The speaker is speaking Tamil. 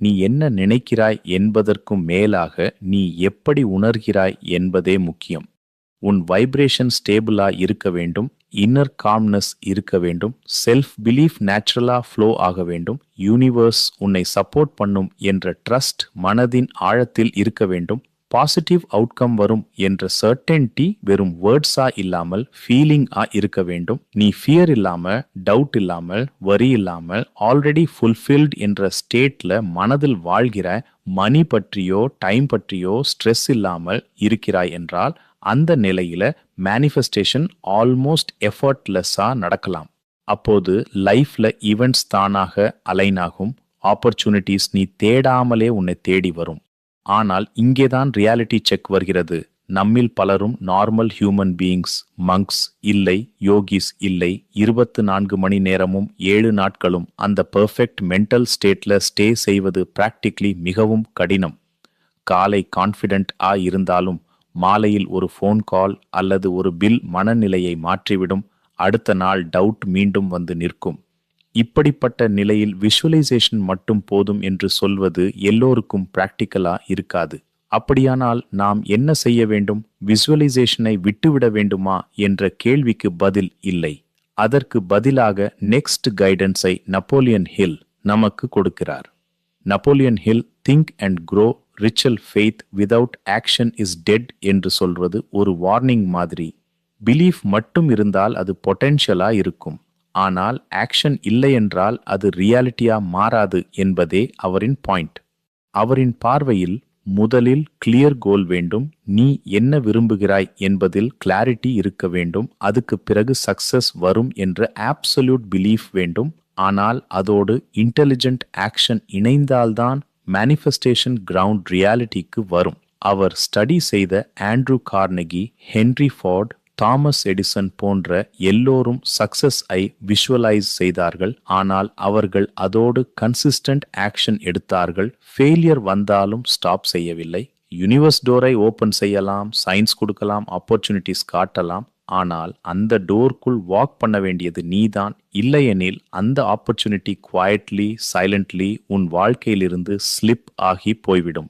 நீ என்ன நினைக்கிறாய் என்பதற்கும் மேலாக நீ எப்படி உணர்கிறாய் என்பதே முக்கியம். உன் வைப்ரேஷன் ஸ்டேபிளா இருக்க வேண்டும், இன்னர் காம்னஸ் இருக்க வேண்டும், செல்ஃப் பிலீஃப் நேச்சுரலா ஃப்ளோ ஆக வேண்டும், யூனிவர்ஸ் உன்னை சப்போர்ட் பண்ணும் என்ற ட்ரஸ்ட் மனதின் ஆழத்தில் இருக்க வேண்டும், பாசிட்டிவ் அவுட்கம் வரும் என்ற சர்டென்டி வெறும் வேர்ட்ஸா இல்லாமல் ஃபீலிங்கா இருக்க வேண்டும். நீ ஃபியர் இல்லாம, டவுட் இல்லாமல், வரி இல்லாமல் ஆல்ரெடி ஃபுல்ஃபில்ட் என்ற ஸ்டேட்ல மனதில் வாழ்கிற, மணி பற்றியோ டைம் பற்றியோ ஸ்ட்ரெஸ் இல்லாமல் இருக்கிறாய் என்றால் அந்த நிலையில மேனிஃபெஸ்டேஷன் ஆல்மோஸ்ட் எஃபர்ட்லெஸ்ஸா நடக்கலாம். அப்போது லைஃப்ல ஈவெண்ட்ஸ் தானாக அலைன் ஆகும், ஆப்பர்ச்சுனிட்டிஸ் நீ தேடாமலே உன்னை தேடி வரும். ஆனால் இங்கேதான் ரியாலிட்டி செக் வருகிறது. நம்மில் பலரும் நார்மல் ஹியூமன் பீயிங்ஸ், மங்க்ஸ் இல்லை, யோகிஸ் இல்லை. 24 மணி நேரமும் 7 நாட்களும் அந்த பெர்ஃபெக்ட் மென்டல் ஸ்டேட்ல ஸ்டே செய்வது பிராக்டிகலி மிகவும் கடினம். காலை கான்ஃபிடென்ட் இருந்தாலும் மாலையில் ஒரு ஃபோன் கால் அல்லது ஒரு பில் மனநிலையை மாற்றிவிடும். அடுத்த நாள் டவுட் மீண்டும் வந்து நிற்கும். இப்படிப்பட்ட நிலையில் விஷுவலைசேஷன் மட்டும் போதும் என்று சொல்வது எல்லோருக்கும் பிராக்டிக்கலா இருக்காது. அப்படியானால் நாம் என்ன செய்ய வேண்டும்? விஷுவலைசேஷனை விட்டுவிட வேண்டுமா என்ற கேள்விக்கு பதில் இல்லை. அதற்கு பதிலாக நெக்ஸ்ட் கைடன்ஸை நப்போலியன் ஹில் நமக்கு கொடுக்கிறார். Napoleon Hill think and grow, ritual faith without action is dead என்று சொல்வது ஒரு வார்னிங் மாதிரி. பிலீஃப் மட்டும் இருந்தால் அது பொட்டென்ஷியலா இருக்கும், ஆனால் ஆக்ஷன் இல்லை என்றால் அது ரியாலிட்டியா மாறாது என்பதே அவரின் பாயிண்ட். அவரின் பார்வையில் முதலில் கிளியர் கோல் வேண்டும். நீ என்ன விரும்புகிறாய் என்பதில் கிளாரிட்டி இருக்க வேண்டும். அதுக்கு பிறகு சக்சஸ் வரும் என்ற ஆப்சல்யூட் பிலீஃப் வேண்டும். ஆனால் அதோடு இன்டெலிஜென்ட் ஆக்ஷன் இணைந்தால்தான் மேனிஃபெஸ்டேஷன் கிரவுண்ட் ரியாலிட்டிக்கு வரும். அவர் ஸ்டடி செய்த Andrew Carnegie, Henry Ford, Thomas Edison போன்ற எல்லோரும் சக்சஸ் ஐ விஷுவலைஸ் செய்தார்கள். ஆனால் அவர்கள் அதோடு கன்சிஸ்டன்ட் ஆக்ஷன் எடுத்தார்கள். ஃபெயிலியர் வந்தாலும் ஸ்டாப் செய்யவில்லை. யூனிவர்ஸ் டோரை ஓபன் செய்யலாம், சயின்ஸ் கொடுக்கலாம், ஆப்பர்ச்சுனிட்டிஸ் காட்டலாம். ஆனால் அந்த டோர்க்குள் வாக் பண்ண வேண்டியது நீதான். இல்லையெனில் அந்த ஆப்பர்ச்சுனிட்டி குவாய்ட்லி, சைலண்ட்லி உன் வாழ்க்கையிலிருந்து ஸ்லிப் ஆகி போய்விடும்.